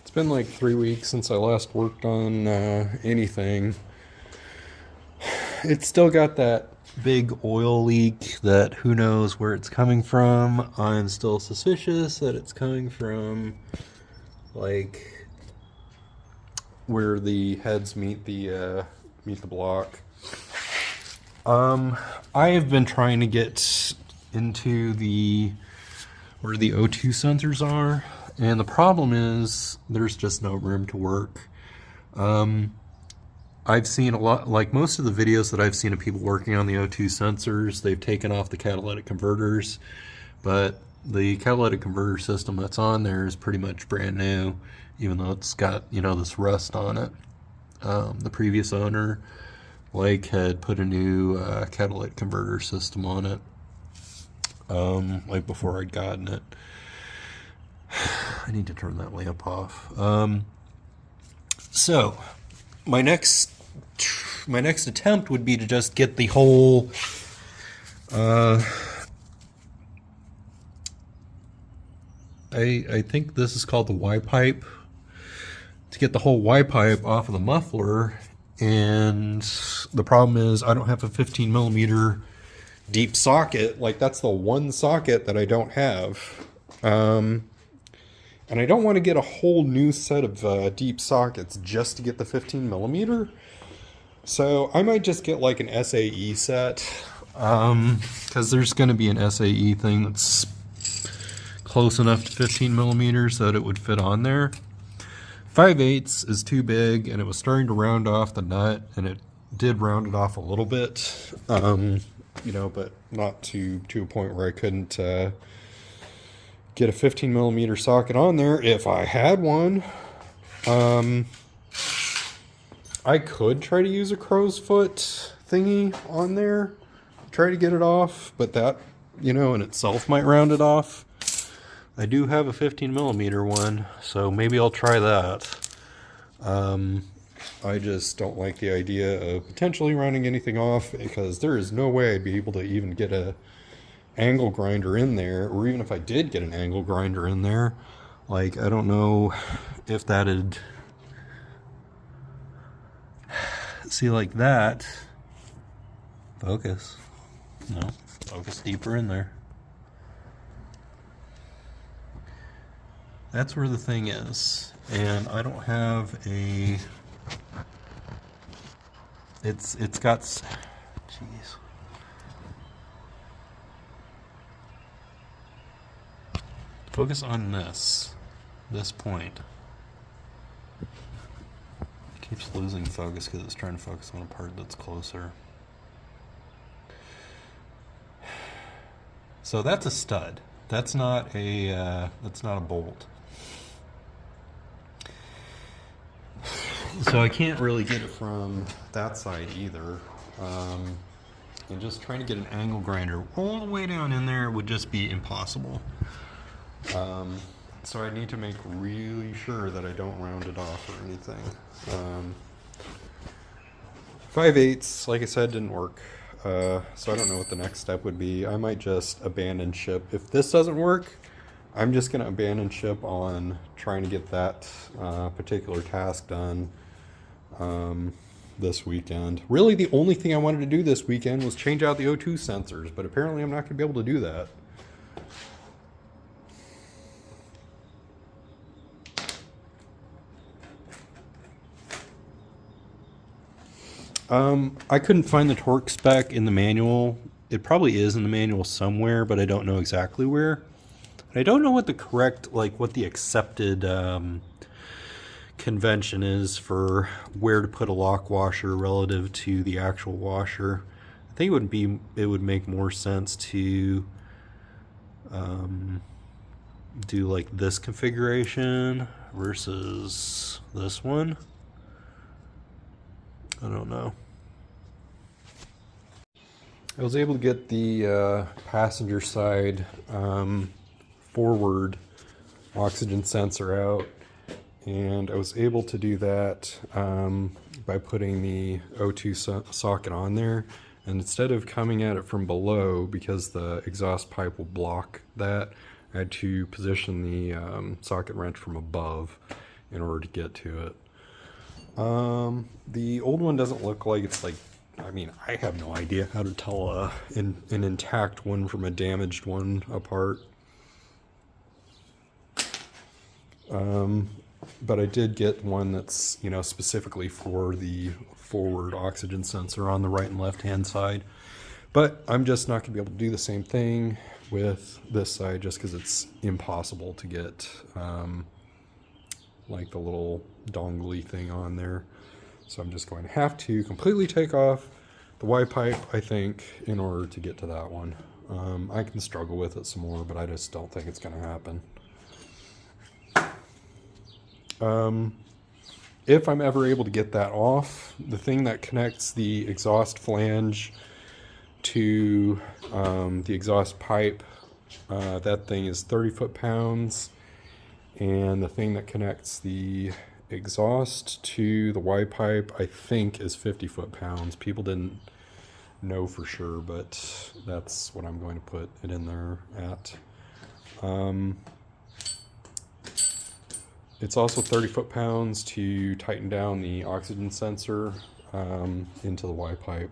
It's been like 3 weeks since I last worked on anything. It's still got that big oil leak that who knows where it's coming from. I'm still suspicious that it's coming from like where the heads meet the block. I have been trying to get into where the O2 sensors are, and the problem is there's just no room to work. I've seen a lot, like most of the videos that I've seen of people working on the O2 sensors, they've taken off the catalytic converters, but the catalytic converter system that's on there is pretty much brand new, even though it's got, this rust on it. The previous owner, had put a new catalytic converter system on it, before I'd gotten it. I need to turn that lamp off. So my next attempt would be to just get the whole I think this is called the Y pipe, to get the whole Y pipe off of the muffler. And the problem is I don't have a 15 millimeter deep socket. That's the one socket that I don't have. And I don't want to get a whole new set of deep sockets just to get the 15 millimeter. So I might just get like an SAE set, because there's going to be an SAE thing that's close enough to 15 millimeters that it would fit on there. 5/8 is too big, and it was starting to round off the nut, and it did round it off a little bit, but not to a point where I couldn't get a 15 millimeter socket on there if I had one. I could try to use a crow's foot thingy on there, try to get it off, but that, in itself might round it off. I do have a 15 millimeter one, so maybe I'll try that. I just don't like the idea of potentially rounding anything off, because there is no way I'd be able to even get a angle grinder in there, or even if I did get an angle grinder in there, I don't know if that'd see like that. Focus. No, focus deeper in there. That's where the thing is, and I don't have a. It's got. Jeez. Focus on this point. It keeps losing focus because it's trying to focus on a part that's closer. So that's a stud. That's not a bolt. So I can't really get it from that side either. And just trying to get an angle grinder all the way down in there would just be impossible. So I need to make really sure that I don't round it off or anything. 5/8, like I said, didn't work. So I don't know what the next step would be. I might just abandon ship. If this doesn't work, I'm just going to abandon ship on trying to get that particular task done this weekend. Really, the only thing I wanted to do this weekend was change out the O2 sensors, but apparently I'm not going to be able to do that. I couldn't find the torque spec in the manual. It probably is in the manual somewhere, but I don't know exactly where. And I don't know what the correct, what the accepted convention is for where to put a lock washer relative to the actual washer. I think it would make more sense to do this configuration versus this one. I don't know. I was able to get the passenger side forward oxygen sensor out, and I was able to do that by putting the O2 socket on there, and instead of coming at it from below, because the exhaust pipe will block that, I had to position the socket wrench from above, in order to get to it. The old one doesn't look like it's like, I mean, I have no idea how to tell an intact one from a damaged one apart. But I did get one that's, you know, specifically for the forward oxygen sensor on the right and left hand side. But I'm just not going to be able to do the same thing with this side just because it's impossible to get like the little dongly thing on there. So I'm just going to have to completely take off the Y pipe, I think, in order to get to that one. I can struggle with it some more, but I just don't think it's going to happen. If I'm ever able to get that off, the thing that connects the exhaust flange to the exhaust pipe, that thing is 30 foot-pounds, and the thing that connects the exhaust to the Y pipe, I think, is 50 foot-pounds. People didn't know for sure, but that's what I'm going to put it in there at. It's also 30 foot-pounds to tighten down the oxygen sensor into the Y pipe.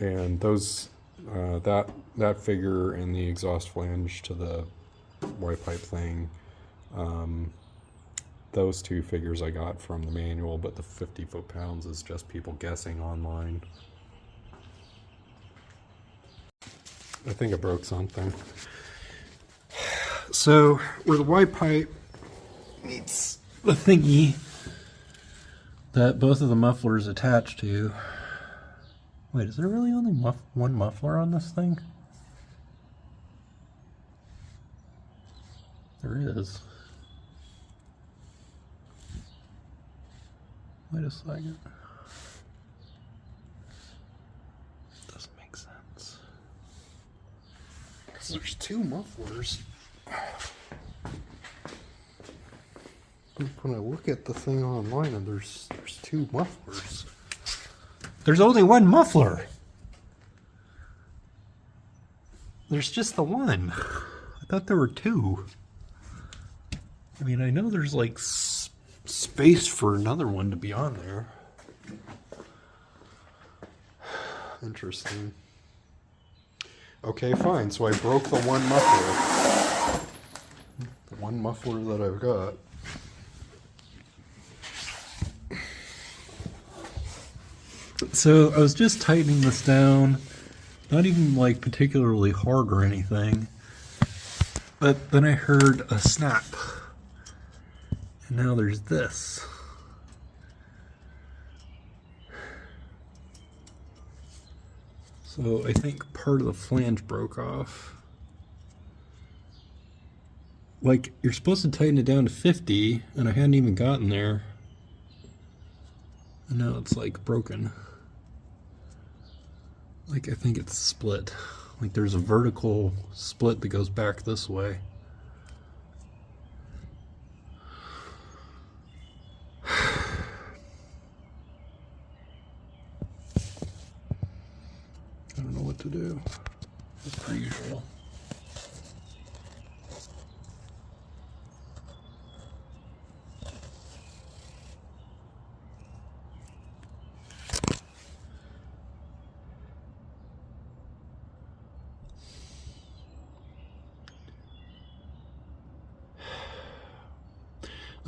And those, that figure and the exhaust flange to the Y pipe thing, those two figures I got from the manual, but the 50 foot-pounds is just people guessing online. I think I broke something. So where the Y pipe meets the thingy that both of the mufflers attach to. Wait, is there really only one muffler on this thing? There is. Wait a second. Doesn't make sense. Because there's two mufflers. When I look at the thing online, and there's two mufflers. There's only one muffler. There's just the one. I thought there were two. I mean, I know there's like space for another one to be on there. Interesting. Okay, fine. So I broke the one muffler. The one muffler that I've got. So I was just tightening this down, not even like particularly hard or anything, but then I heard a snap, and now there's this. So I think part of the flange broke off. Like, you're supposed to tighten it down to 50, and I hadn't even gotten there. And now it's like broken. Like, I think it's split. Like, there's a vertical split that goes back this way. I don't know what to do. As per usual.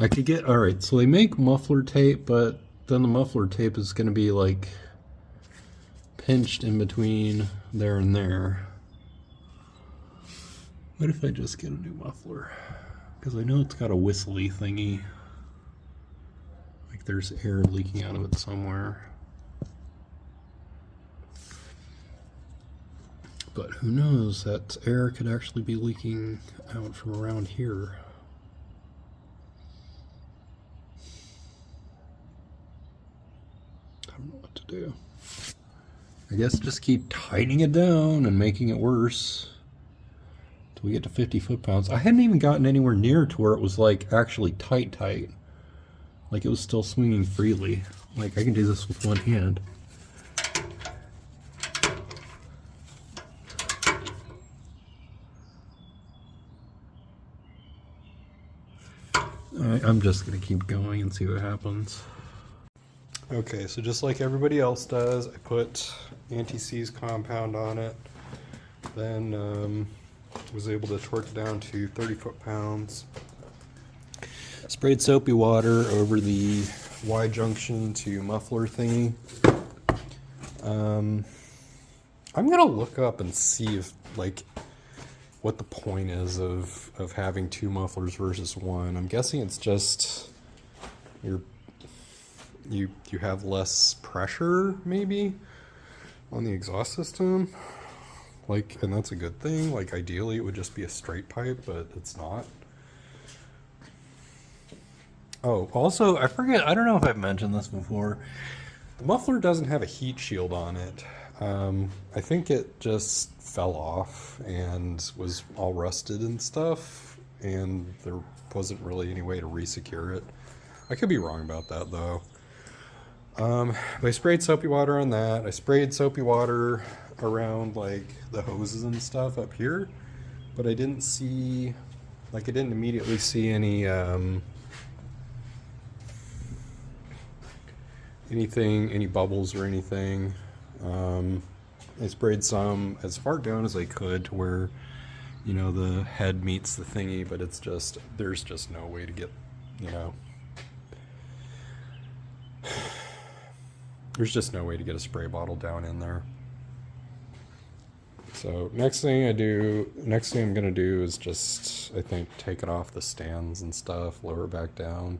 I could get, alright, so they make muffler tape, but then the muffler tape is going to be like pinched in between there and there. What if I just get a new muffler? Because I know it's got a whistly thingy. Like there's air leaking out of it somewhere. But who knows, that air could actually be leaking out from around here. I don't know what to do. I guess just keep tightening it down and making it worse till we get to 50 foot-pounds. I hadn't even gotten anywhere near to where it was like actually tight. Like it was still swinging freely. Like I can do this with one hand. I'm just gonna keep going and see what happens. Okay, so just like everybody else does, I put anti-seize compound on it, then was able to torque it down to 30 foot-pounds. Sprayed soapy water over the Y junction to muffler thingy. I'm gonna look up and see if, like, what the point is of having two mufflers versus one. I'm guessing it's just you have less pressure maybe on the exhaust system, like, and that's a good thing. Like, ideally it would just be a straight pipe, but it's not. Oh, also, I forget, I don't know if I've mentioned this before, the muffler doesn't have a heat shield on it. I think it just fell off and was all rusted and stuff, and there wasn't really any way to re-secure it. I could be wrong about that though. But I sprayed soapy water on that. I sprayed soapy water around like the hoses and stuff up here, but I didn't see, like, I didn't immediately see any any bubbles or anything. I sprayed some as far down as I could to where, you know, the head meets the thingy, but it's just, there's just no way to get, you know, there's just no way to get a spray bottle down in there. So next thing I'm gonna do is just, I think, take it off the stands and stuff, lower it back down,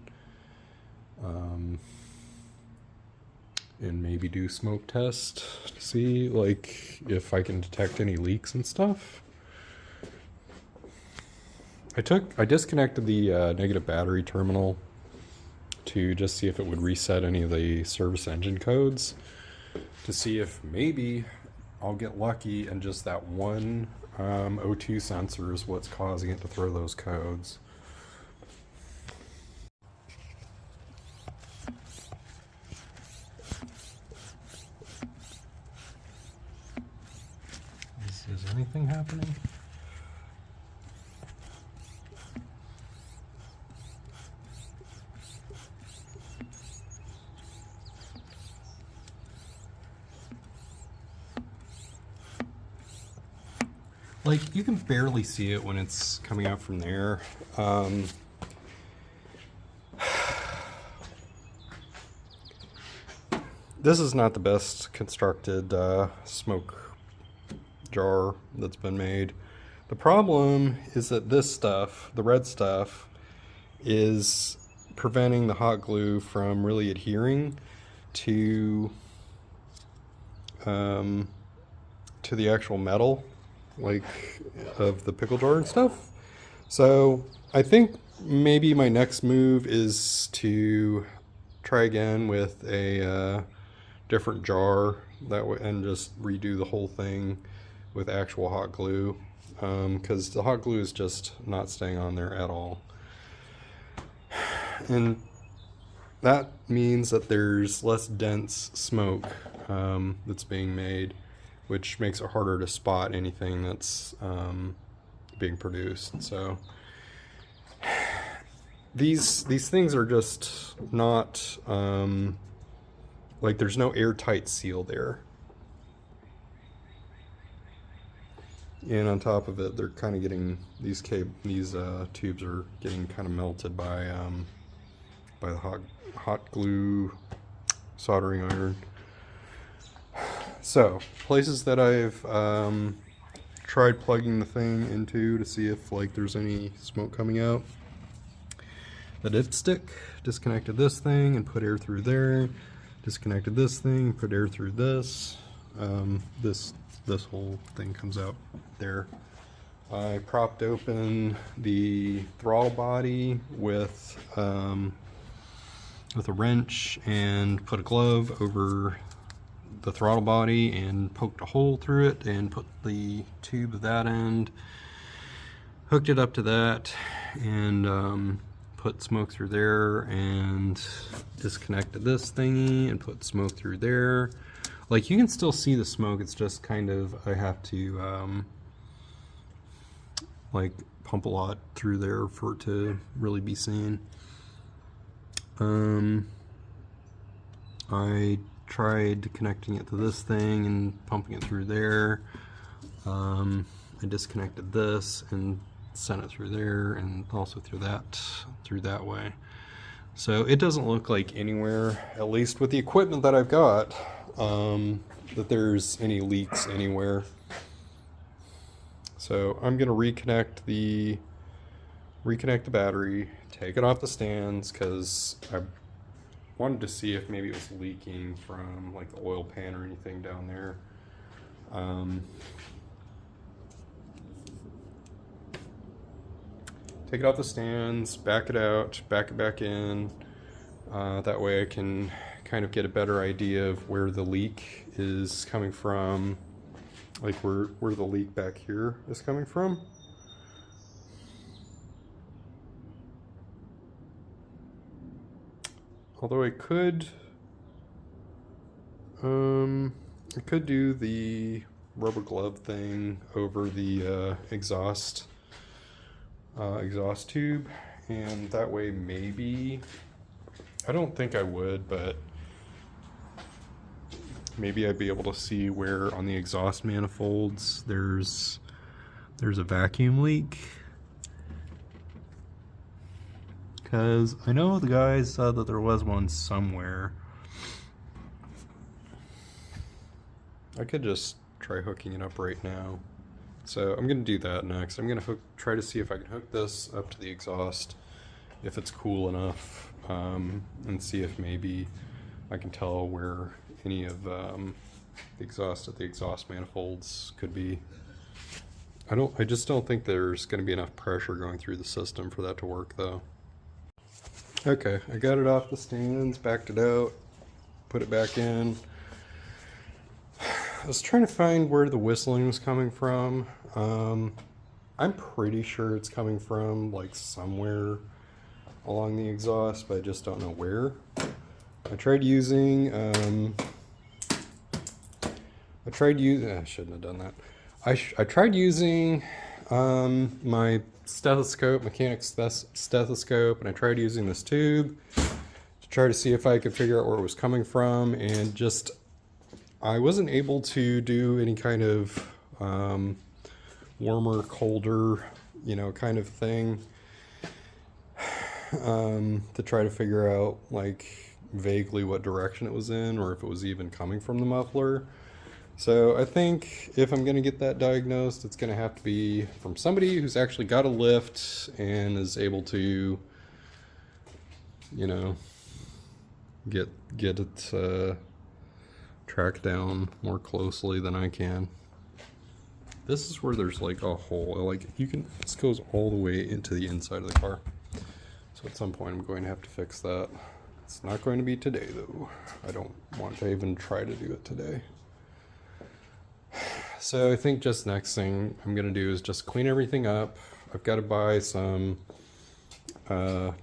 and maybe do smoke test to see, like, if I can detect any leaks and stuff. I disconnected the negative battery terminal to just see if it would reset any of the service engine codes, to see if maybe I'll get lucky and just that one O2 sensor is what's causing it to throw those codes. Is anything happening? Like, you can barely see it when it's coming out from there. This is not the best constructed smoke jar that's been made. The problem is that this stuff, the red stuff, is preventing the hot glue from really adhering to the actual metal, like, of the pickle jar and stuff. So I think maybe my next move is to try again with a different jar that way, and just redo the whole thing with actual hot glue, because the hot glue is just not staying on there at all, and that means that there's less dense smoke that's being made, which makes it harder to spot anything that's being produced. So these things are just not like, there's no airtight seal there, and on top of it, they're kind of getting these tubes are getting kind of melted by the hot glue soldering iron. So, places that I've tried plugging the thing into to see if, like, there's any smoke coming out. The dipstick, disconnected this thing and put air through there. Disconnected this thing, put air through this. This whole thing comes out there. I propped open the throttle body with a wrench and put a glove over the throttle body and poked a hole through it and put the tube of that end, hooked it up to that, and put smoke through there, and disconnected this thingy and put smoke through there. Like, you can still see the smoke, it's just kind of, I have to like pump a lot through there for it to really be seen. I tried connecting it to this thing and pumping it through there. I disconnected this and sent it through there, and also through that way. So it doesn't look like anywhere, at least with the equipment that I've got, that there's any leaks anywhere. So I'm gonna reconnect the battery, take it off the stands, because I wanted to see if maybe it was leaking from like the oil pan or anything down there. Take it off the stands, back it out, back it back in. That way I can kind of get a better idea of where the leak is coming from, like where the leak back here is coming from. Although I could do the rubber glove thing over the exhaust tube, and that way maybe, I don't think I would, but maybe I'd be able to see where on the exhaust manifolds there's a vacuum leak. Because I know the guys said that there was one somewhere. I could just try hooking it up right now. So I'm going to do that next. I'm going to try to see if I can hook this up to the exhaust, if it's cool enough, and see if maybe I can tell where any of the exhaust manifolds could be. I just don't think there's going to be enough pressure going through the system for that to work though. Okay, I got it off the stands, backed it out, put it back in. I was trying to find where the whistling was coming from. I'm pretty sure it's coming from like somewhere along the exhaust, but I just don't know where. I tried using, I shouldn't have done that. I tried using my stethoscope, mechanic stethoscope, and I tried using this tube to try to see if I could figure out where it was coming from, and just I wasn't able to do any kind of warmer, colder, kind of thing to try to figure out like vaguely what direction it was in, or if it was even coming from the muffler. So I think if I'm going to get that diagnosed, it's going to have to be from somebody who's actually got a lift and is able to, get it tracked down more closely than I can. This is where there's like a hole, this goes all the way into the inside of the car. So at some point I'm going to have to fix that. It's not going to be today though. I don't want to even try to do it today. So I think just next thing I'm going to do is just clean everything up. I've got to buy some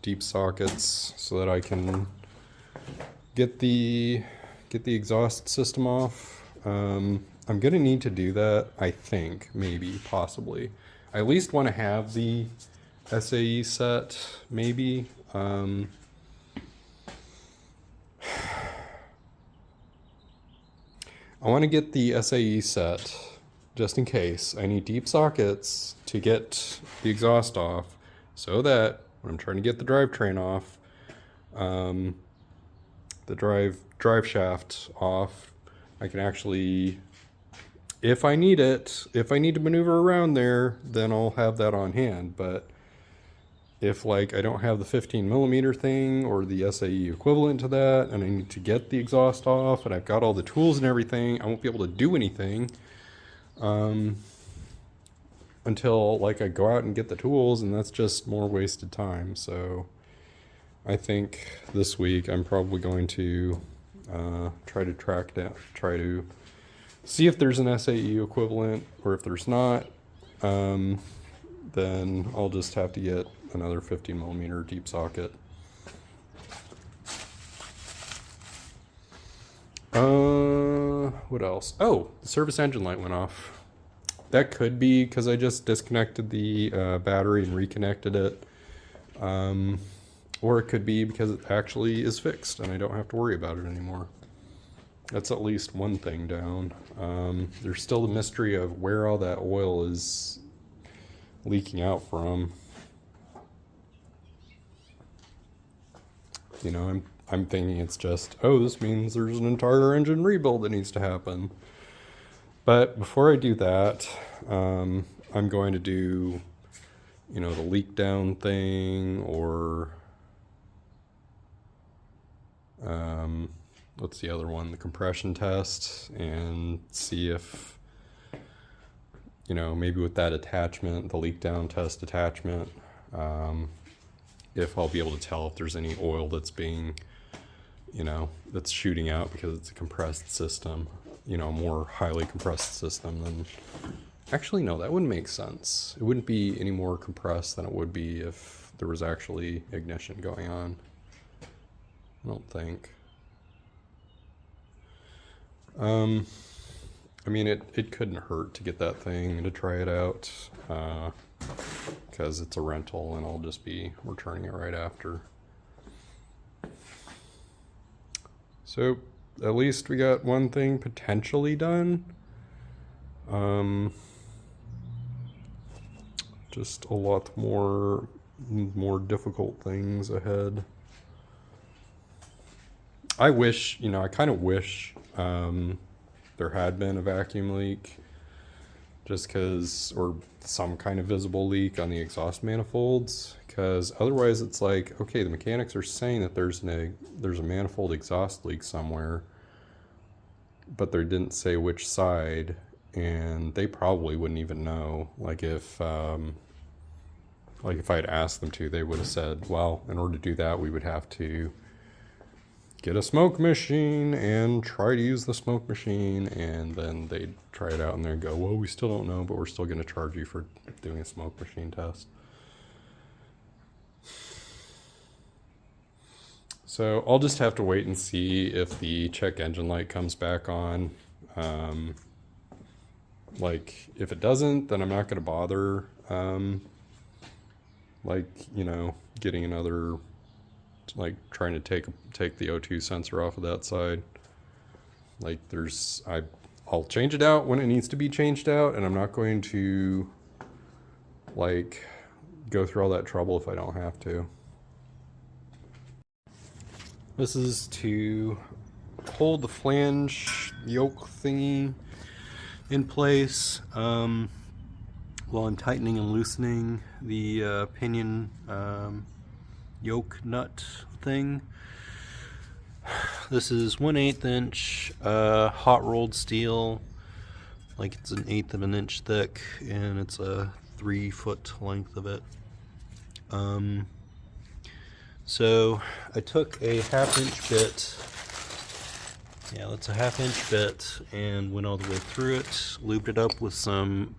deep sockets so that I can get the exhaust system off. I'm going to need to do that, I think, maybe, possibly. I at least want to have the SAE set, maybe. I want to get the SAE set just in case. I need deep sockets to get the exhaust off so that when I'm trying to get the drivetrain off, the drive shaft off, I can actually, if I need to maneuver around there, then I'll have that on hand. But if I don't have the 15mm thing or the SAE equivalent to that, and I need to get the exhaust off, and I've got all the tools and everything, I won't be able to do anything until I go out and get the tools, and that's just more wasted time. So I think this week I'm probably going to try to see if there's an SAE equivalent, or if there's not, then I'll just have to get another 15mm deep socket. What else? Oh, the service engine light went off. That could be because I just disconnected the battery and reconnected it. Or it could be because it actually is fixed and I don't have to worry about it anymore. That's at least one thing down. There's still the mystery of where all that oil is leaking out from. You know, I'm thinking it's just, oh, this means there's an entire engine rebuild that needs to happen. But before I do that, I'm going to do, you know, the leak down thing, or what's the other one? The compression test, and see if, you know, maybe with that attachment, the leak down test attachment, if I'll be able to tell if there's any oil that's being, you know, that's shooting out because it's a compressed system, you know, more highly compressed system than, actually no, that wouldn't make sense. It wouldn't be any more compressed than it would be if there was actually ignition going on. I don't think. I mean, it couldn't hurt to get that thing to try it out, because it's a rental and I'll just be returning it right after. So at least we got one thing potentially done. Just a lot more difficult things ahead. I wish, you know, I kind of wish there had been a vacuum leak, just because, or some kind of visible leak on the exhaust manifolds, because otherwise it's like, okay, the mechanics are saying that there's a manifold exhaust leak somewhere, but they didn't say which side, and they probably wouldn't even know. Like if I had asked them to, they would have said, well, in order to do that, we would have to get a smoke machine and try to use the smoke machine, and then they'd try it out and they'd go, well, we still don't know, but we're still going to charge you for doing a smoke machine test. So I'll just have to wait and see if the check engine light comes back on. Like if it doesn't, then I'm not going to bother like, you know, getting another, like trying to take the O2 sensor off of that side. Like I'll change it out when it needs to be changed out, and I'm not going to like go through all that trouble if I don't have to. This is to hold the flange yoke thingy in place while I'm tightening and loosening the pinion yoke nut thing. This is 1/8 inch hot rolled steel, like it's 1/8 of an inch thick, and it's a 3 foot length of it. So I took a 1/2 inch bit, yeah, that's a 1/2 inch bit, and went all the way through it, lubed it up with some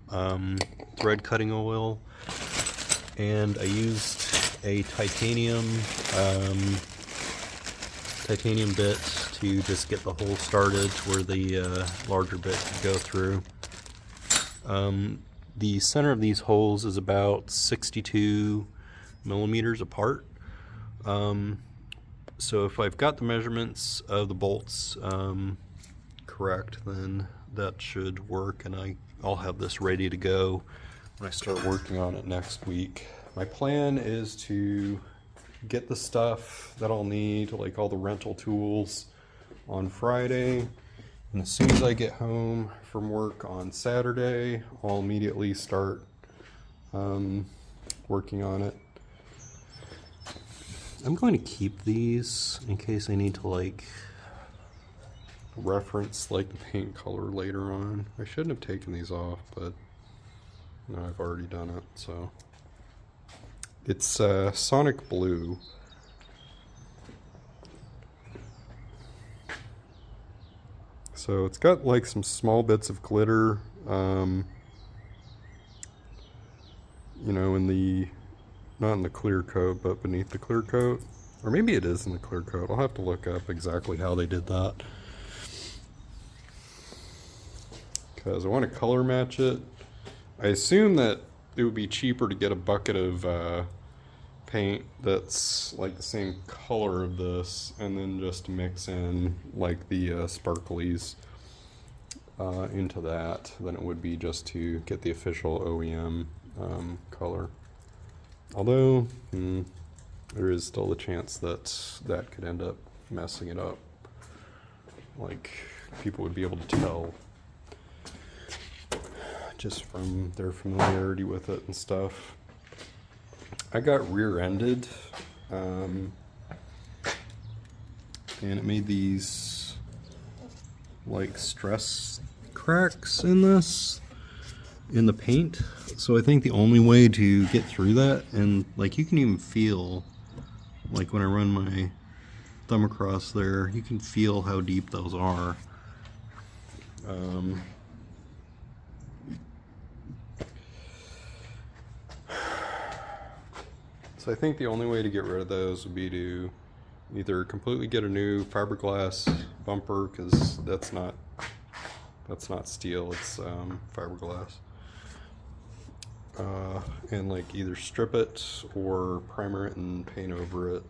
thread cutting oil, and I used a titanium bit to just get the hole started to where the larger bit could go through. The center of these holes is about 62 millimeters apart. So if I've got the measurements of the bolts correct, then that should work, and I'll have this ready to go when I start working on it next week. My plan is to get the stuff that I'll need, like all the rental tools, on Friday, and as soon as I get home from work on Saturday, I'll immediately start working on it. I'm going to keep these in case I need to like reference like the paint color later on. I shouldn't have taken these off, but no, I've already done it. So it's Sonic Blue. So it's got like some small bits of glitter, you know, in the, not in the clear coat, but beneath the clear coat. Or maybe it is in the clear coat. I'll have to look up exactly how they did that, because I want to color match it. I assume that it would be cheaper to get a bucket of paint that's like the same color of this, and then just mix in like the sparklies into that than it would be just to get the official OEM color. Although there is still the chance that that could end up messing it up. Like, people would be able to tell just from their familiarity with it and stuff. I got rear-ended, and it made these like stress cracks in the paint. So I think the only way to get through that, and like you can even feel, like when I run my thumb across there, you can feel how deep those are. So I think the only way to get rid of those would be to either completely get a new fiberglass bumper, because that's not steel, it's fiberglass, and like either strip it or primer it and paint over it,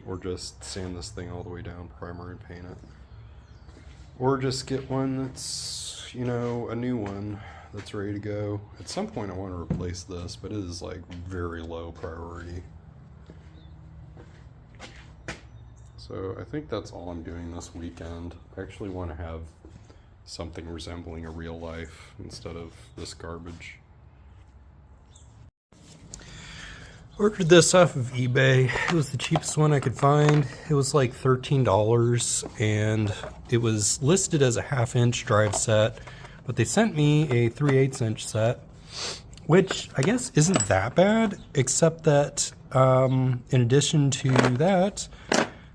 or just sand this thing all the way down, primer and paint it, or just get one that's, you know, a new one that's ready to go. At some point I want to replace this, but it is like very low priority. So I think that's all I'm doing this weekend. I actually want to have something resembling a real life instead of this garbage. Ordered this off of eBay. It was the cheapest one I could find. It was like $13, and it was listed as a 1/2 inch drive set, but they sent me a 3/8 inch set, which I guess isn't that bad, except that in addition to that,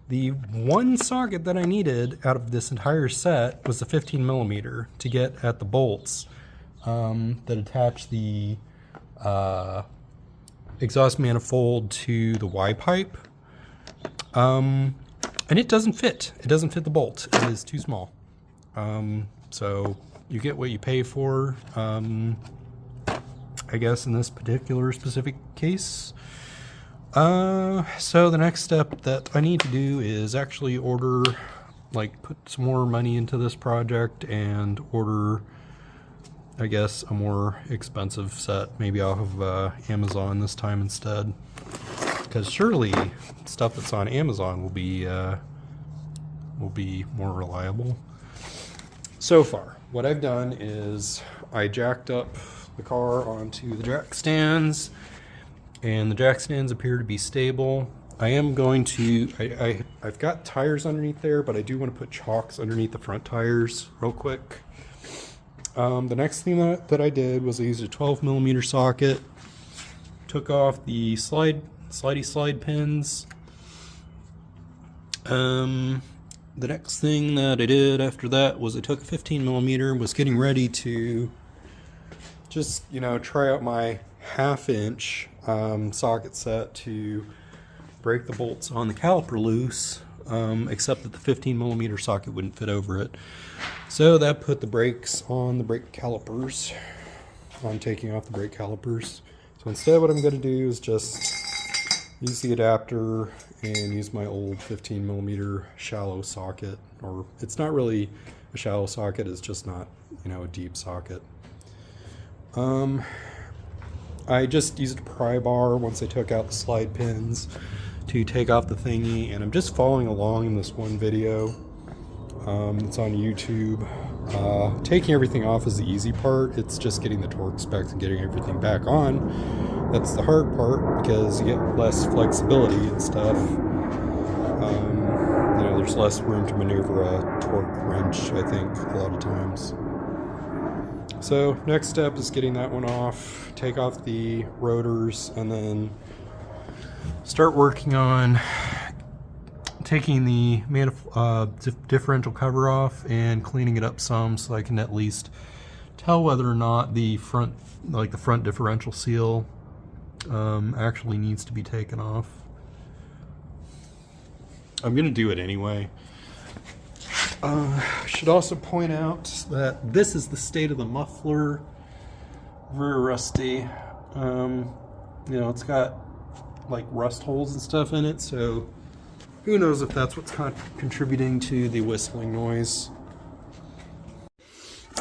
the one socket that I needed out of this entire set was the 15mm to get at the bolts that attach the exhaust manifold to the Y pipe. And it doesn't fit. It doesn't fit the bolt. It is too small. So you get what you pay for, I guess, in this particular specific case. So the next step that I need to do is actually order, like, put some more money into this project and order, I guess, a more expensive set, maybe off of Amazon this time instead. Because surely stuff that's on Amazon will be more reliable. So far, what I've done is I jacked up the car onto the jack stands, and the jack stands appear to be stable. I am going to, I've got tires underneath there, but I do want to put chocks underneath the front tires real quick. The next thing that I did was I used a 12mm socket, took off the slide pins. The next thing that I did after that was I took a 15mm, was getting ready to just, you know, try out my 1/2 inch socket set to break the bolts on the caliper loose, except that the 15mm socket wouldn't fit over it. So that put the brakes on the brake calipers, on taking off the brake calipers. So instead what I'm going to do is just use the adapter and use my old 15mm shallow socket, or it's not really a shallow socket, it's just not, you know, a deep socket. I just used a pry bar once I took out the slide pins to take off the thingy, and I'm just following along in this one video. It's on YouTube. Taking everything off is the easy part. It's just getting the torque specs and getting everything back on. That's the hard part, because you get less flexibility and stuff. You know, there's less room to maneuver a torque wrench, I think, a lot of times. So next step is getting that one off, take off the rotors, and then start working on taking the differential cover off and cleaning it up some, so I can at least tell whether or not the front differential seal actually needs to be taken off. I'm gonna do it anyway. I should also point out that this is the state of the muffler. Very rusty. You know, it's got like rust holes and stuff in it, so who knows if that's what's contributing to the whistling noise.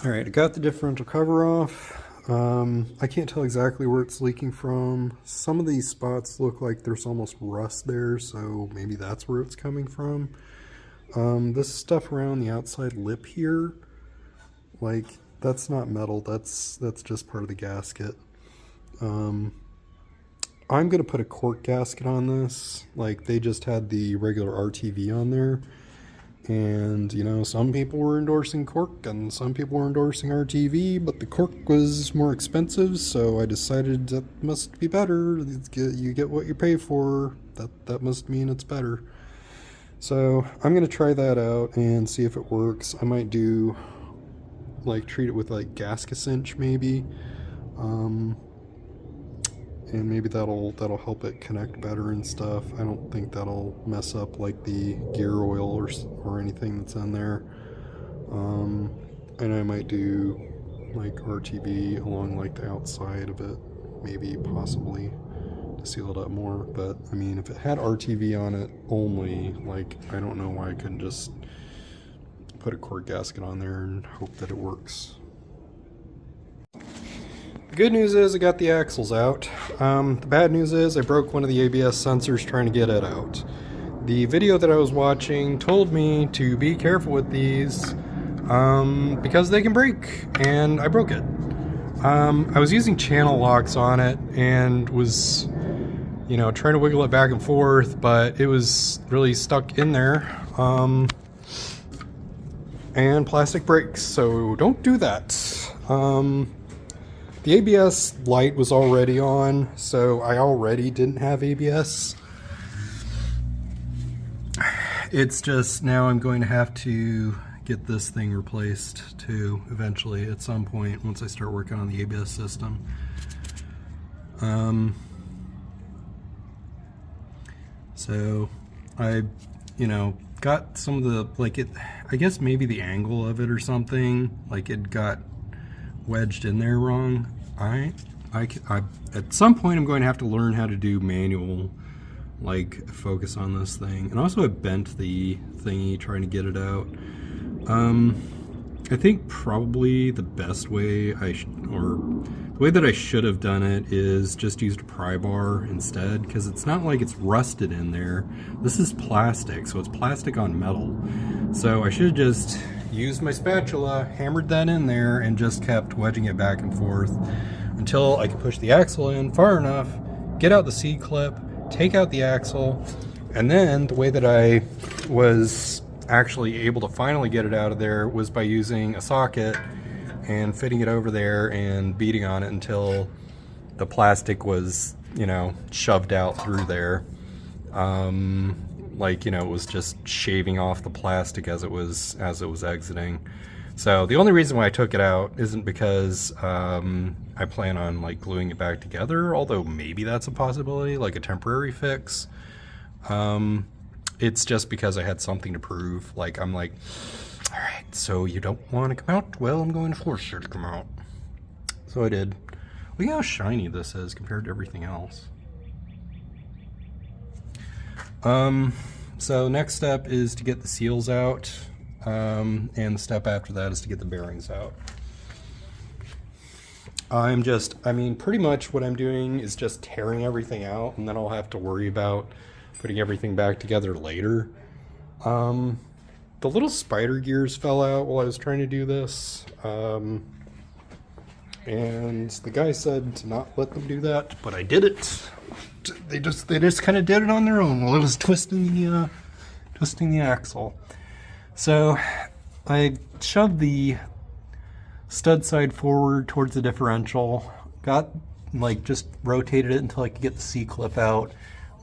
Alright, I got the differential cover off. I can't tell exactly where it's leaking from. Some of these spots look like there's almost rust there, so maybe that's where it's coming from. This stuff around the outside lip here, like, that's not metal, that's just part of the gasket. I'm going to put a cork gasket on this. Like, they just had the regular RTV on there. And, you know, some people were endorsing cork and some people were endorsing RTV, but the cork was more expensive, so I decided that must be better. You get what you pay for. That must mean it's better. So I'm going to try that out and see if it works. I might do, like, treat it with, like, gasket cinch maybe. And maybe that'll help it connect better and stuff. I don't think that'll mess up like the gear oil or anything that's in there. And I might do like RTV along like the outside of it, maybe possibly to seal it up more. But I mean, if it had RTV on it only, like, I don't know why I couldn't just put a cork gasket on there and hope that it works. The good news is I got the axles out. The bad news is I broke one of the ABS sensors trying to get it out. The video that I was watching told me to be careful with these because they can break, and I broke it. I was using channel locks on it and was, you know, trying to wiggle it back and forth, but it was really stuck in there. And plastic breaks, so don't do that. The ABS light was already on, so I already didn't have ABS. It's just now I'm going to have to get this thing replaced too, eventually, at some point, once I start working on the ABS system. So I, you know, got some of the, like, it, I guess maybe the angle of it or something, like it got wedged in there wrong. I at some point I'm going to have to learn how to do manual, like, focus on this thing. And also I bent the thingy trying to get it out. I think probably the best way the way that I should have done it is just used a pry bar instead, because it's not like it's rusted in there. This is plastic, so it's plastic on metal. So I should have just used my spatula, hammered that in there, and just kept wedging it back and forth until I could push the axle in far enough, get out the C-clip, take out the axle, and then the way that I was actually able to finally get it out of there was by using a socket and fitting it over there and beating on it until the plastic was, you know, shoved out through there. Like, you know, it was just shaving off the plastic as it was exiting. So the only reason why I took it out isn't because I plan on, like, gluing it back together, although maybe that's a possibility, like a temporary fix. It's just because I had something to prove. Like, I'm like, all right, so you don't want to come out? Well, I'm going to force you to come out. So I did. Look how shiny this is compared to everything else. So next step is to get the seals out, and the step after that is to get the bearings out. I mean, pretty much what I'm doing is just tearing everything out, and then I'll have to worry about putting everything back together later. The little spider gears fell out while I was trying to do this, and the guy said to not let them do that, but I did it. They just kind of did it on their own while it was twisting the axle. So I shoved the stud side forward towards the differential, just rotated it until I could get the C-clip out,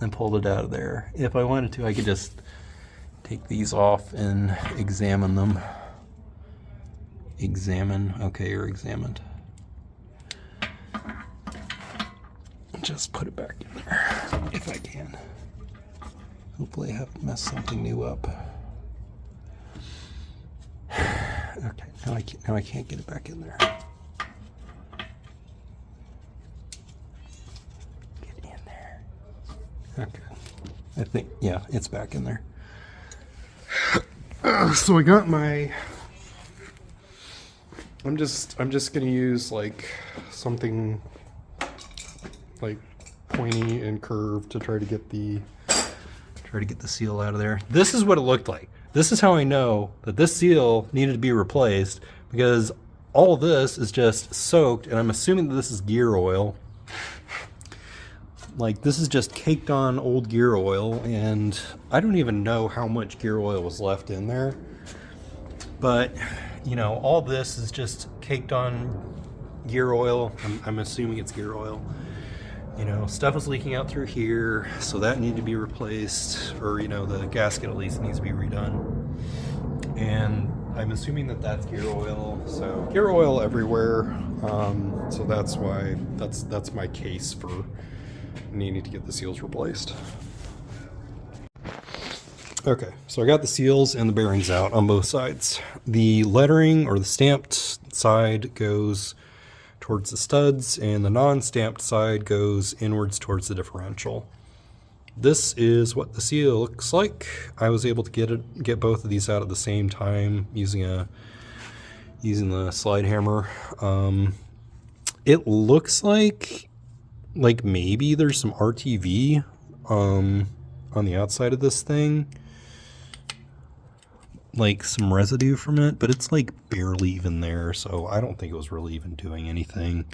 then pulled it out of there. If I wanted to, I could just take these off and examine them. Okay, you're examined. Just put it back in there, if I can. Hopefully I haven't messed something new up. Okay, now I can't get it back in there. Get in there. Okay. I think, yeah, it's back in there. So I got my... I'm just gonna use like something like pointy and curved to try to get the seal out of there. This is what it looked like. This is how I know that this seal needed to be replaced, because all of this is just soaked, and I'm assuming that this is gear oil. Like, this is just caked on old gear oil, and I don't even know how much gear oil was left in there. But, you know, all this is just caked on gear oil. I'm assuming it's gear oil. You know, stuff was leaking out through here, so that needed to be replaced, or, you know, the gasket at least needs to be redone. And I'm assuming that that's gear oil, so gear oil everywhere. So that's why, that's my case for needing to get the seals replaced. Okay, so I got the seals and the bearings out on both sides. The lettering, or the stamped side, goes towards the studs, and the non-stamped side goes inwards towards the differential. This is what the seal looks like. I was able to get both of these out at the same time using the slide hammer. It looks like maybe there's some RTV on the outside of this thing, like some residue from it, but it's like barely even there, so I don't think it was really even doing anything.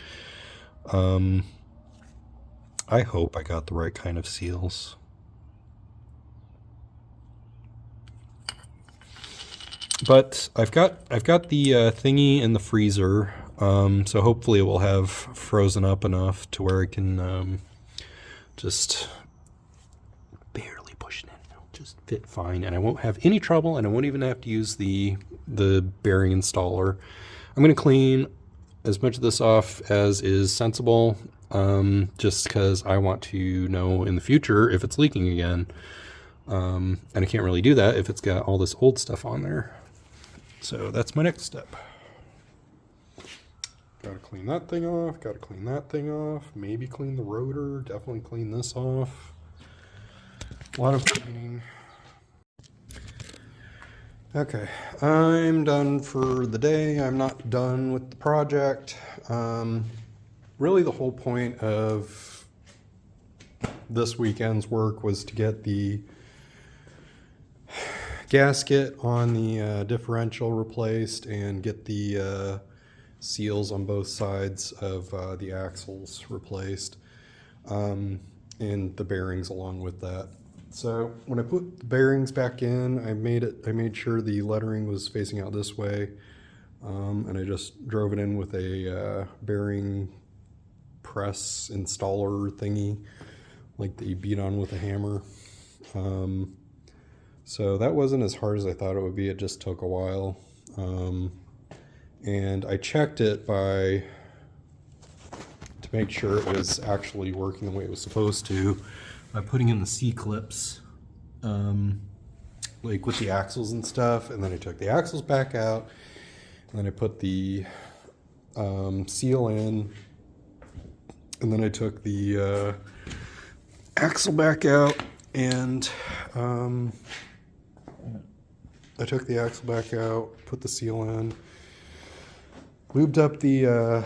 I hope I got the right kind of seals. But I've got the thingy in the freezer, so hopefully it will have frozen up enough to where I can just barely push it in. It'll just fit fine, and I won't have any trouble, and I won't even have to use the bearing installer. I'm going to clean as much of this off as is sensible, just because I want to know in the future if it's leaking again. And I can't really do that if it's got all this old stuff on there. So that's my next step. Gotta clean that thing off, gotta clean that thing off, maybe clean the rotor, definitely clean this off. A lot of cleaning. Okay, I'm done for the day. I'm not done with the project. Really the whole point of this weekend's work was to get the gasket on the differential replaced and get the seals on both sides of the axles replaced, and the bearings along with that. So when I put the bearings back in, I made sure the lettering was facing out this way, and I just drove it in with a bearing press installer thingy, like that you beat on with a hammer. So that wasn't as hard as I thought it would be. It just took a while. And I checked it to make sure it was actually working the way it was supposed to, by putting in the C-clips, like with the axles and stuff. And then I took the axles back out, and then I put the seal in, and then I took the axle back out, and I took the axle back out, put the seal in, lubed up the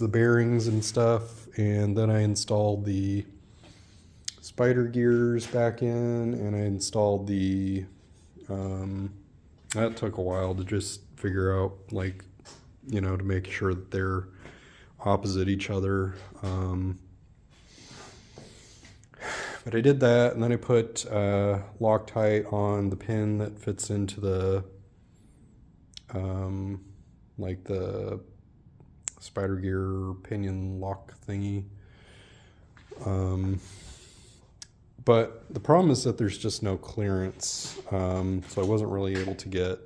bearings and stuff, and then I installed the spider gears back in, and I installed the, that took a while to just figure out, like, you know, to make sure that they're opposite each other. But I did that, and then I put Loctite on the pin that fits into the, like the spider gear pinion lock thingy. But the problem is that there's just no clearance, so I wasn't really able to get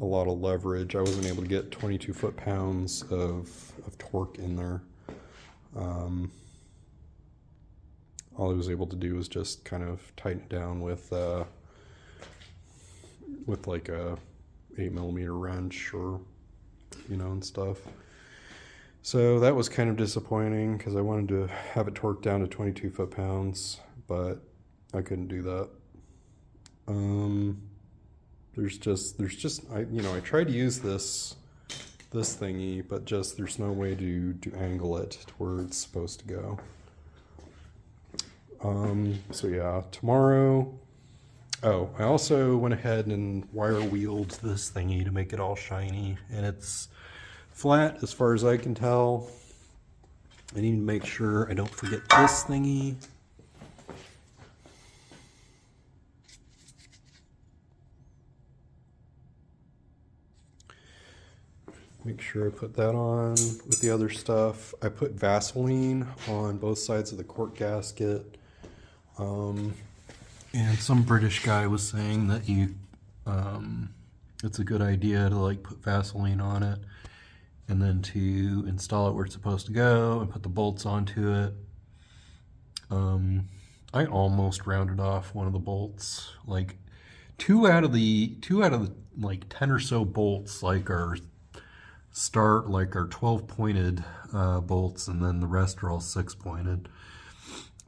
a lot of leverage. I wasn't able to get 22 foot-pounds of torque in there. All I was able to do was just kind of tighten it down with like a 8mm wrench or, you know, and stuff. So that was kind of disappointing because I wanted to have it torqued down to 22 foot-pounds, but I couldn't do that. There's just I tried to use this thingy, but just there's no way to angle it to where it's supposed to go. So yeah, tomorrow. Oh, I also went ahead and wire wheeled this thingy to make it all shiny, and it's flat as far as I can tell. I need to make sure I don't forget this thingy. Make sure I put that on with the other stuff. I put Vaseline on both sides of the cork gasket. And some British guy was saying that it's a good idea to like put Vaseline on it and then to install it where it's supposed to go and put the bolts onto it. I almost rounded off one of the bolts. Like two out of the like 10 or so bolts like are 12 pointed bolts, and then the rest are all 6 pointed.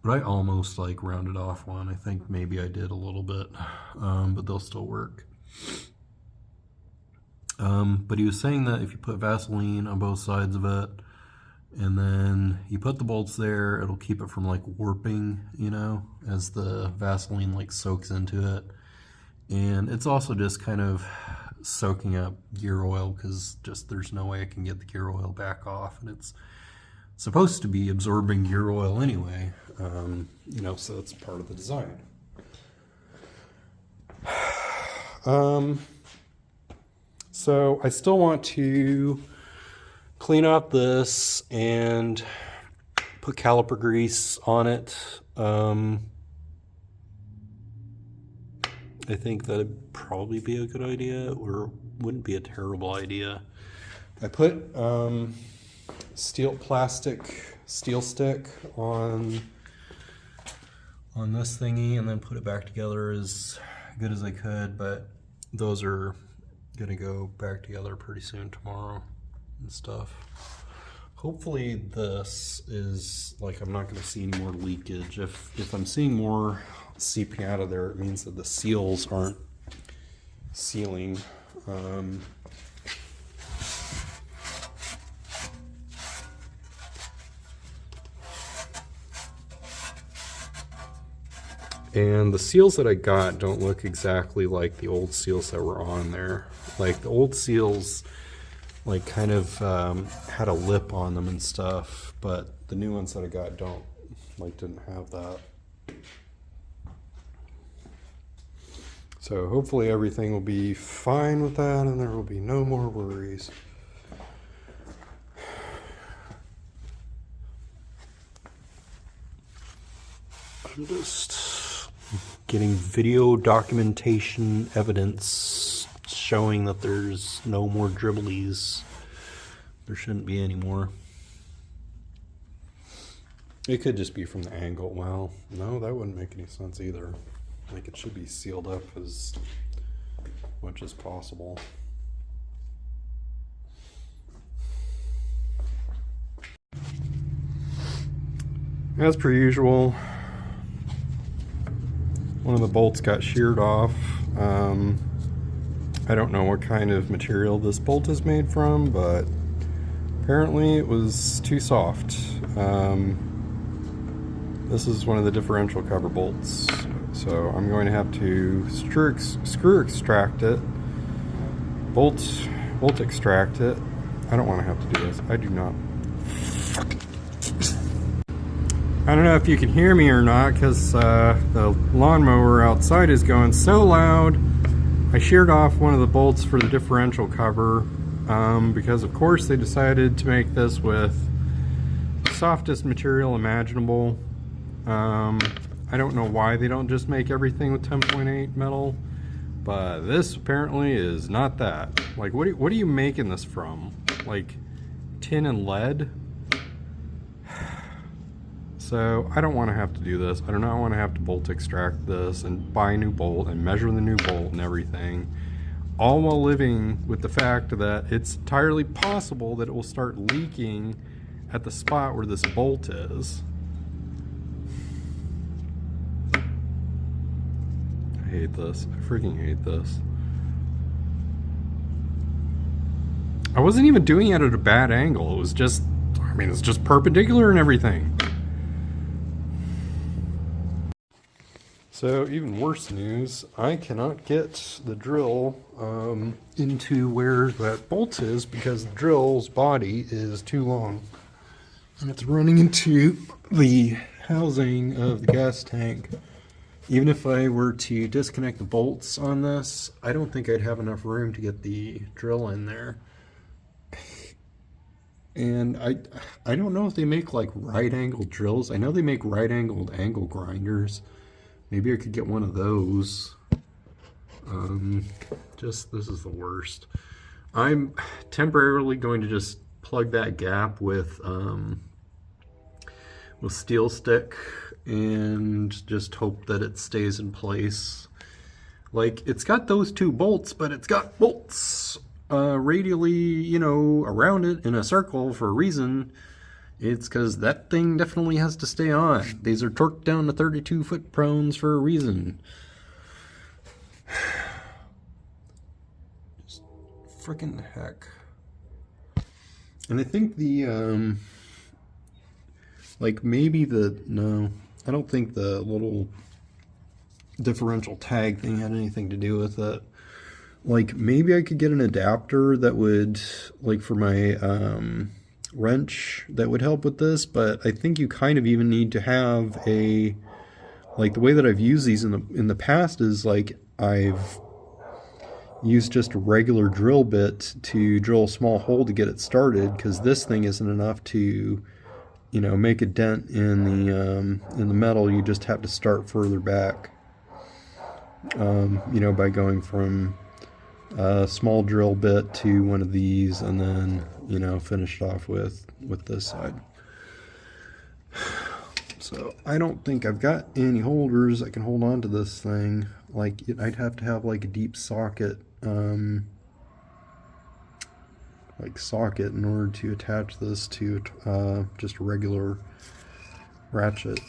But I almost like rounded off one. I think maybe I did a little bit, but they'll still work. But he was saying that if you put Vaseline on both sides of it, and then you put the bolts there, it'll keep it from like warping, you know, as the Vaseline like soaks into it. And it's also just kind of soaking up gear oil, because just there's no way I can get the gear oil back off, and it's supposed to be absorbing gear oil anyway, you know, so that's part of the design. So I still want to clean up this and put caliper grease on it. I think that'd probably be a good idea, or wouldn't be a terrible idea. I put plastic steel stick on this thingy, and then put it back together as good as I could, but those are gonna go back together pretty soon tomorrow and stuff. Hopefully this is like, I'm not gonna see any more leakage. If I'm seeing more seeping out of there, it means that the seals aren't sealing. And the seals that I got don't look exactly like the old seals that were on there. Like the old seals like kind of had a lip on them and stuff, but the new ones that I got didn't have that. So hopefully everything will be fine with that, and there will be no more worries. I'm just getting video documentation evidence showing that there's no more dribblies. There shouldn't be any more. It could just be from the angle. Well, no, that wouldn't make any sense either. Like, it should be sealed up as much as possible. As per usual, one of the bolts got sheared off. I don't know what kind of material this bolt is made from, but apparently it was too soft. This is one of the differential cover bolts, so I'm going to have to screw extract it, bolt extract it. I don't want to have to do this. I do not. I don't know if you can hear me or not, because the lawnmower outside is going so loud. I sheared off one of the bolts for the differential cover because of course they decided to make this with the softest material imaginable. I don't know why they don't just make everything with 10.8 metal, but this apparently is not that. Like, what are you making this from? Like tin and lead? So I don't want to have to do this. I do not want to have to bolt extract this and buy a new bolt and measure the new bolt and everything. all while living with the fact that it's entirely possible that it will start leaking at the spot where this bolt is. I hate this. I freaking hate this. I wasn't even doing it at a bad angle. It was just, I mean, it's just perpendicular and everything. So even worse news, I cannot get the drill into where that bolt is because the drill's body is too long. And it's running into the housing of the gas tank. Even if I were to disconnect the bolts on this, I don't think I'd have enough room to get the drill in there. And I don't know if they make like right-angled drills. I know they make right-angled angle grinders. Maybe I could get one of those. Just, this is the worst. I'm temporarily going to just plug that gap with steel stick and just hope that it stays in place. Like, it's got those two bolts, but it's got bolts radially, you know, around it in a circle for a reason. It's because that thing definitely has to stay on. These are torqued down to 32 foot-pounds for a reason. Just frickin' heck. And I think the, like maybe no, I don't think the little differential tag thing had anything to do with it. Like, maybe I could get an adapter that would, like, for my wrench that would help with this, but I think you kind of even need to have a, like, the way that I've used these in the past is, like, I've used just a regular drill bit to drill a small hole to get it started, because this thing isn't enough to, you know, make a dent in the metal. You just have to start further back, you know, by going from a small drill bit to one of these, and then, you know, finish it off with this side. So I don't think I've got any holders I can hold on to this thing. Like, I'd have to have like a deep socket, like socket, in order to attach this to just a regular ratchet.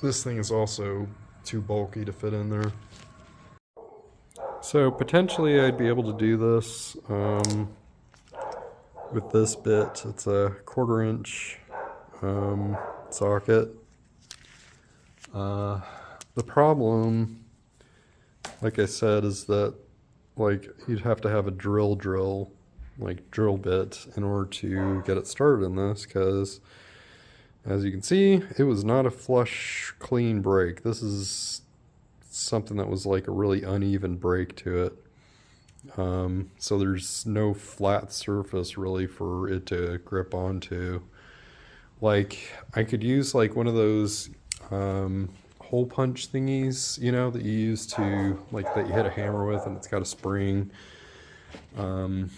This thing is also too bulky to fit in there. So potentially I'd be able to do this with this bit. It's a 1/4 inch socket. The problem, like I said, is that, like, you'd have to have a drill bit in order to get it started in this, because as you can see, it was not a flush, clean break. This is something that was like a really uneven break to it. So there's no flat surface really for it to grip onto. Like, I could use like one of those hole punch thingies, you know, that you use to, like, that you hit a hammer with and it's got a spring. And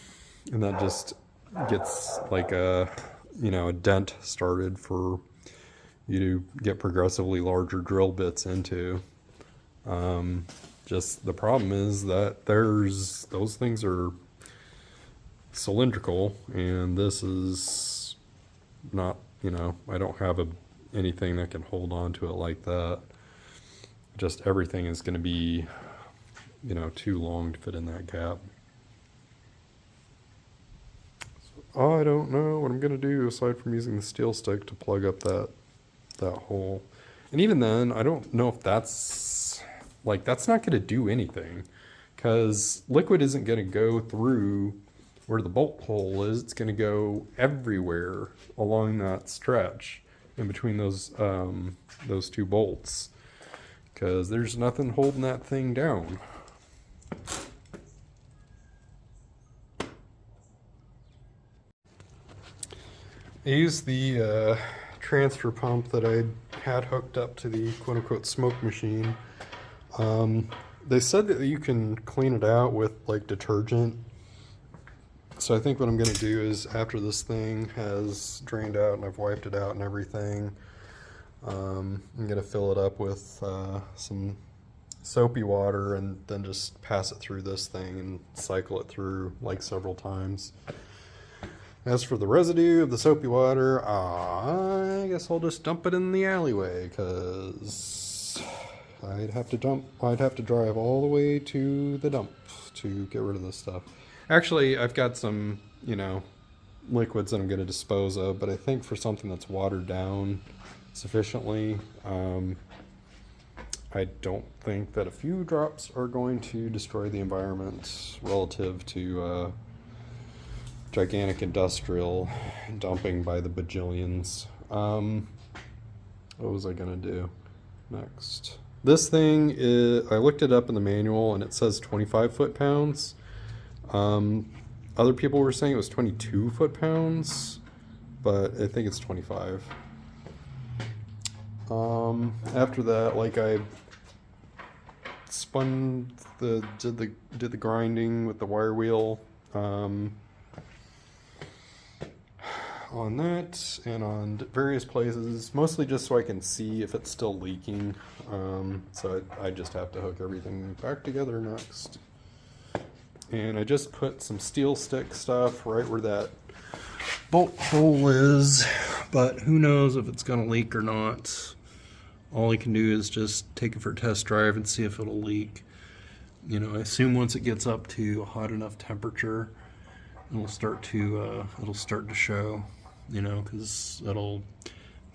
that just gets like a, you know, a dent started for you to get progressively larger drill bits into. Just the problem is that those things are cylindrical, and this is not, you know, I don't have anything that can hold on to it like that. Just everything is going to be, you know, too long to fit in that gap. I don't know what I'm going to do aside from using the steel stick to plug up that hole. And even then, I don't know if that's not going to do anything, because liquid isn't going to go through where the bolt hole is. It's going to go everywhere along that stretch in between those two bolts, because there's nothing holding that thing down. I used the transfer pump that I had hooked up to the quote-unquote smoke machine. They said that you can clean it out with like detergent. So I think what I'm going to do is, after this thing has drained out and I've wiped it out and everything, I'm gonna fill it up with some soapy water and then just pass it through this thing and cycle it through like several times. As for the residue of the soapy water, I guess I'll just dump it in the alleyway, because I'd have to drive all the way to the dump to get rid of this stuff. Actually, I've got some, liquids that I'm going to dispose of, but I think for something that's watered down sufficiently, I don't think that a few drops are going to destroy the environment relative to gigantic industrial dumping by the bajillions. What was I gonna do next? This thing is, I looked it up in the manual and it says 25 foot-pounds. Other people were saying it was 22 foot-pounds, but I think it's 25. After that, like, I did the grinding with the wire wheel on that and on various places, mostly just so I can see if it's still leaking. So I just have to hook everything back together next. And I just put some steel stick stuff right where that bolt hole is, but who knows if it's gonna leak or not. All I can do is just take it for a test drive and see if it'll leak. I assume once it gets up to a hot enough temperature, it'll start to show, because it'll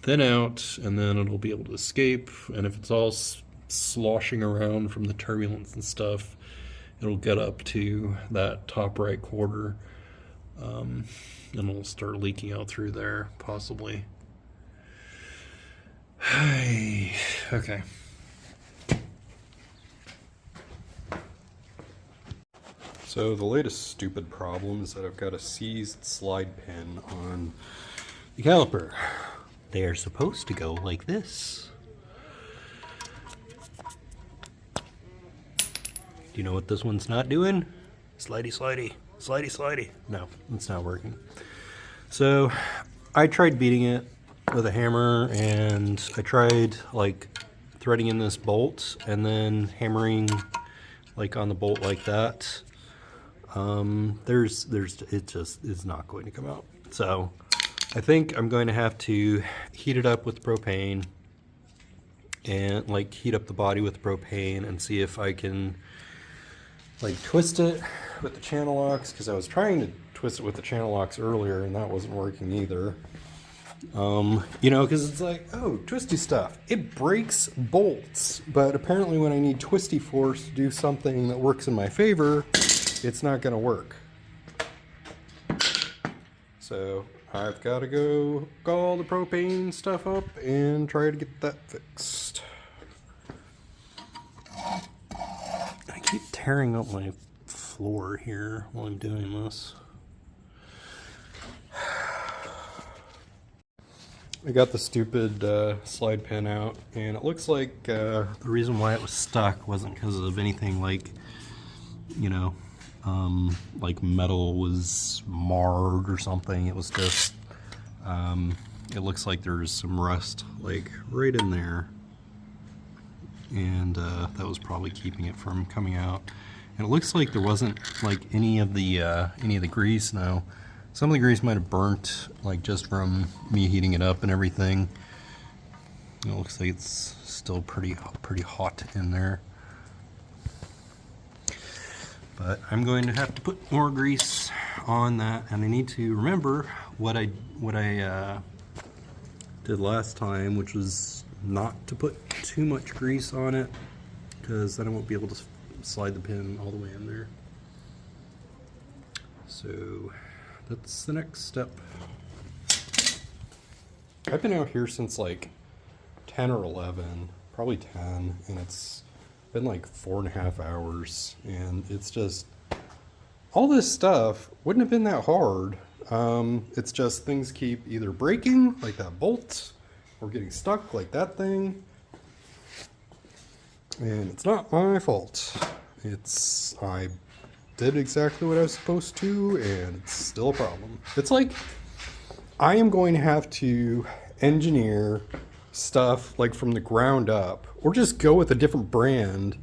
thin out and then it'll be able to escape. And if it's all sloshing around from the turbulence and stuff, it'll get up to that top right quarter, and it'll start leaking out through there, possibly. Okay. So the latest stupid problem is that I've got a seized slide pin on the caliper. They are supposed to go like this. Do you know what this one's not doing? Slidey, slidey, slidey, slidey. No, it's not working. So I tried beating it with a hammer, and I tried like threading in this bolt and then hammering like on the bolt like that. It just is not going to come out. So I think I'm going to have to heat it up with propane and like heat up the body with propane and see if I can like twist it with the channel locks, because I was trying to twist it with the channel locks earlier and that wasn't working either. Because it's like, oh, twisty stuff, it breaks bolts, but apparently when I need twisty force to do something that works in my favor, it's not going to work. So I've got to go call the propane stuff up and try to get that fixed. I keep tearing up my floor here while I'm doing this. I got the stupid slide pin out, and it looks like the reason why it was stuck wasn't because of anything like, like metal was marred or something. It was just, it looks like there's some rust like right in there, and that was probably keeping it from coming out. And it looks like there wasn't like any of the grease. Now, some of the grease might have burnt, like just from me heating it up and everything. It looks like it's still pretty hot in there. But I'm going to have to put more grease on that, and I need to remember what I did last time, which was not to put too much grease on it, because then I won't be able to slide the pin all the way in there. So that's the next step. I've been out here since like 10 or 11, probably 10, and it's been like 4.5 hours, and it's just, all this stuff wouldn't have been that hard. It's just things keep either breaking, like that bolt, or getting stuck, like that thing. And it's not my fault. I did exactly what I was supposed to, and it's still a problem. It's like I am going to have to engineer stuff like from the ground up, or just go with a different brand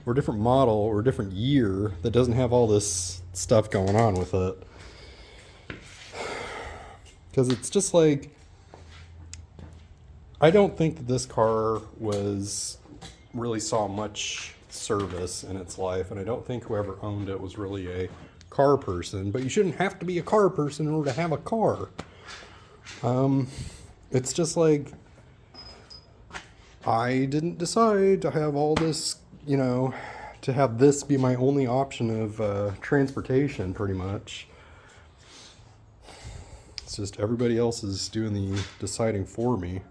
or different model or different year that doesn't have all this stuff going on with it. Because it's just like, I don't think that this car really saw much service in its life, and I don't think whoever owned it was really a car person, but you shouldn't have to be a car person in order to have a car. It's just like, I didn't decide to have all this, you know, to have this be my only option of transportation, pretty much. It's just everybody else is doing the deciding for me.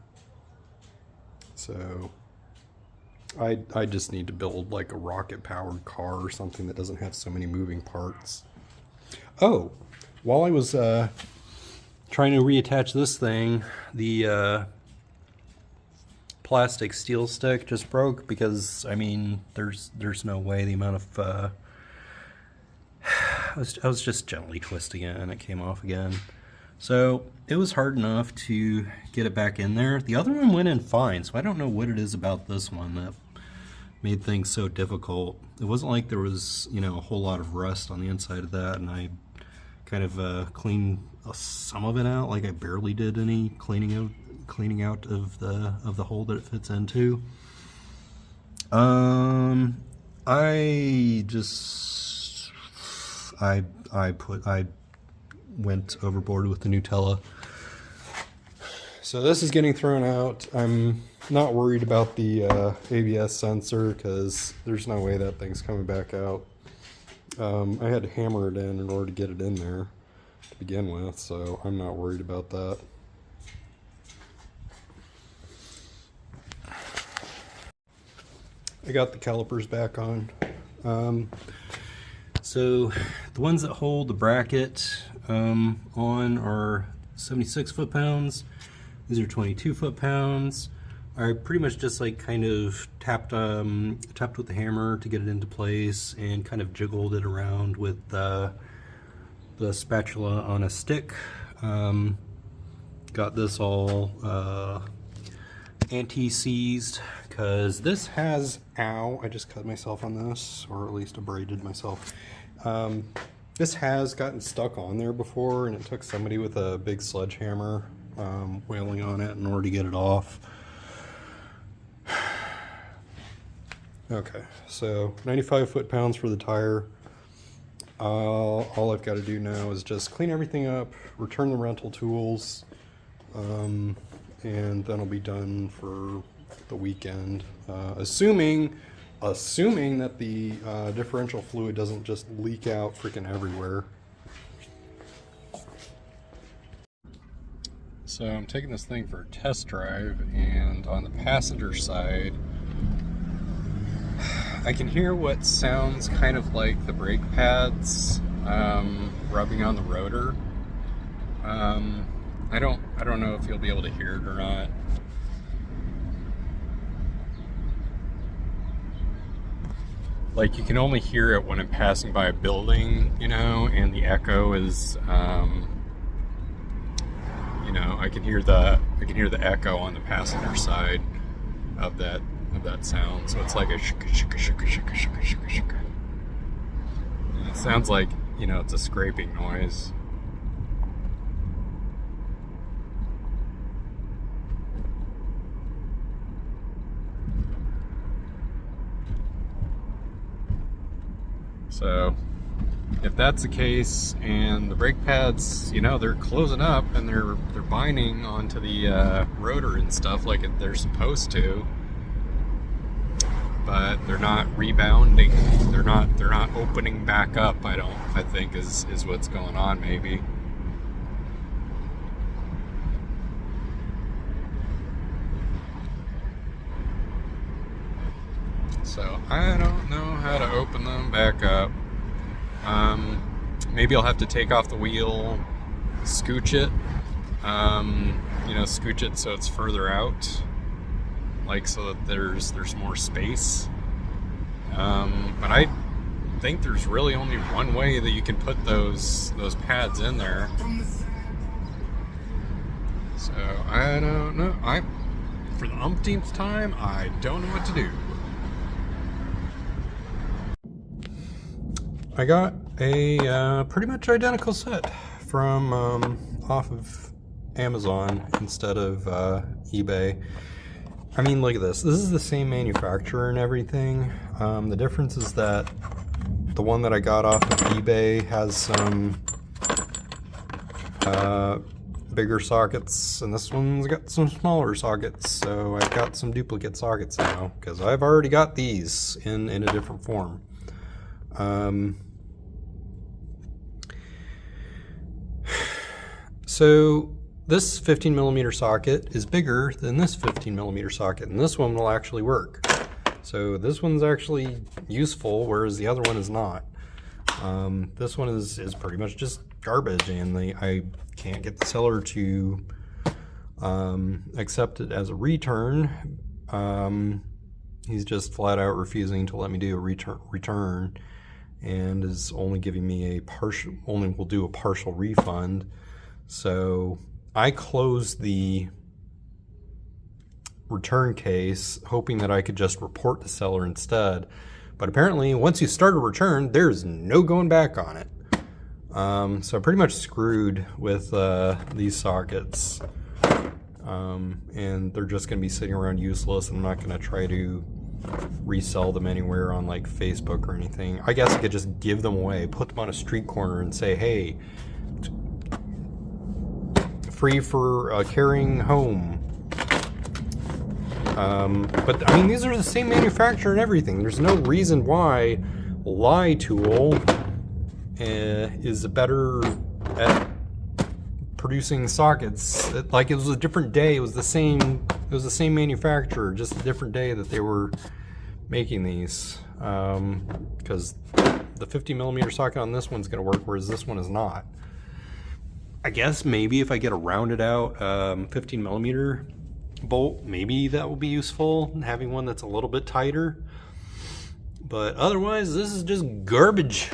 So I just need to build like a rocket-powered car or something that doesn't have so many moving parts. Oh, while I was trying to reattach this thing, the plastic steel stick just broke because, I mean, there's no way the amount of I was just gently twisting it and it came off again. So it was hard enough to get it back in there. The other one went in fine, so I don't know what it is about this one that made things so difficult. It wasn't like there was, you know, a whole lot of rust on the inside of that, and I kind of cleaned some of it out. Like I barely did any cleaning out of the hole that it fits into. I went overboard with the Nutella. So this is getting thrown out. I'm not worried about the ABS sensor because there's no way that thing's coming back out. I had to hammer it in order to get it in there to begin with, so I'm not worried about that. I got the calipers back on. So the ones that hold the bracket on are 76 foot-pounds. These are 22 foot-pounds. I pretty much just like kind of tapped with the hammer to get it into place and kind of jiggled it around with the spatula on a stick. Got this all anti-seized because this has, ow, I just cut myself on this, or at least abraded myself. This has gotten stuck on there before, and it took somebody with a big sledgehammer wailing on it in order to get it off. Okay, so 95 foot-pounds for the tire. All I've got to do now is just clean everything up, return the rental tools, and then I'll be done for the weekend. Assuming that the differential fluid doesn't just leak out freaking everywhere. So I'm taking this thing for a test drive, and on the passenger side, I can hear what sounds kind of like the brake pads rubbing on the rotor. I don't know if you'll be able to hear it or not. Like, you can only hear it when I'm passing by a building, you know, and the echo is, you know, I can hear the echo on the passenger side of that sound. So it's like a shika shika shika shika shika shika shika. And it sounds like, you know, it's a scraping noise. So if that's the case, and the brake pads, you know, they're closing up and they're binding onto the rotor and stuff like they're supposed to, but they're not rebounding. They're not opening back up. I think is what's going on, maybe. So I don't know how to open them back up. Maybe I'll have to take off the wheel, scooch it, you know, scooch it so it's further out, like so that there's more space. But I think there's really only one way that you can put those pads in there. So I don't know. For the umpteenth time, I don't know what to do. I got a pretty much identical set from off of Amazon instead of eBay. I mean, look at this. This is the same manufacturer and everything. The difference is that the one that I got off of eBay has some bigger sockets, and this one's got some smaller sockets. So I've got some duplicate sockets now because I've already got these in a different form. So this 15mm socket is bigger than this 15mm socket, and this one will actually work. So this one's actually useful, whereas the other one is not. This one is pretty much just garbage, and I can't get the seller to accept it as a return. He's just flat out refusing to let me do a return, and is only giving me will do a partial refund. So I closed the return case hoping that I could just report the seller instead, but apparently once you start a return, there's no going back on it. So I'm pretty much screwed with these sockets, and they're just going to be sitting around useless, and I'm not going to try to resell them anywhere on like Facebook or anything. I guess I could just give them away, put them on a street corner and say, hey, free for carrying home. But I mean, these are the same manufacturer and everything. There's no reason why Lie Tool is better at producing sockets. Like, it was a different day. It was the same manufacturer, just a different day that they were making these. Because the 50mm socket on this one's going to work, whereas this one is not. I guess maybe if I get a rounded out 15mm bolt, maybe that will be useful, having one that's a little bit tighter. But otherwise, this is just garbage.